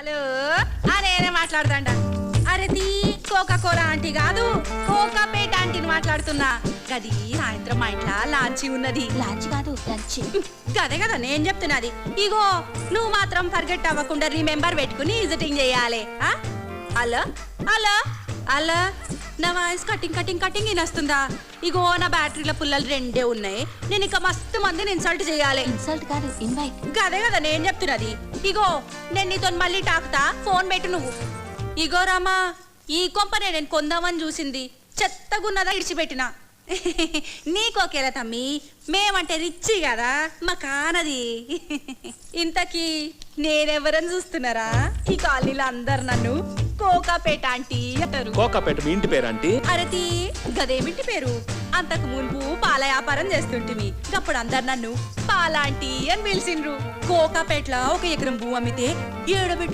Hello నేనే మాట్లాడతాండ. అరే తీ కోకా కోలా ఆంటీ కాదు, కోకాపేట ఆంటీని మాట్లాడుతున్నా. గది సాయంత్రం మా ఇంట్లో లాంచి ఉన్నది. లాంచ్ కాదు లంచ్. గదే కదా నేను చెప్తున్నది. ఇగో నువ్వు మాత్రం ఫర్గెట్ అవ్వకుండా రిమెంబర్ పెట్టుకుని విజిటింగ్ చేయాలి. హలో హలో హలో, నా వాయిస్ కటింగ్ కటింగ్ కటింగ్ వినొస్తుందా? ఇగో నా బ్యాటరీల పుల్లలు 2 ఉన్నాయి. నేను ఇక మస్తు మందిని ఇన్సల్ట్ చేయాలి. ఇన్సల్ట్ కాదు ఇన్వైట్. గదే కదా నేను చెప్తున్నది. ఇగో నేను నీతో మళ్ళీ టాకుతా, ఫోన్ పెట్టు నువ్వు. ఇగో రామా, ఈ కొంపనే నేను కొందామని చూసింది, చెత్తగున్నదా ఇడిచిపెట్టినా. నీకోకేలా తమ్మి, మేమంటే రిచ్చి కదా మా కానది. ఇంతకీ నేనెవరని చూస్తున్నారా? ఈ కాలనీలో అందరు నన్ను కోకాపేట ఆంటీ అంటారు. కోకాపేట మీ ఇంటి పేరు ఆంటీ? అరతి గదేమింటి పేరు. అంతకు మున్పు పాల వ్యాపారం చేస్తుంటిమి. అప్పుడు అందరు నన్ను పాలాంటీ అని పిలిచిండ్రు. కోకాపేటలో 1 ఎకరం భూ అమ్మితే 7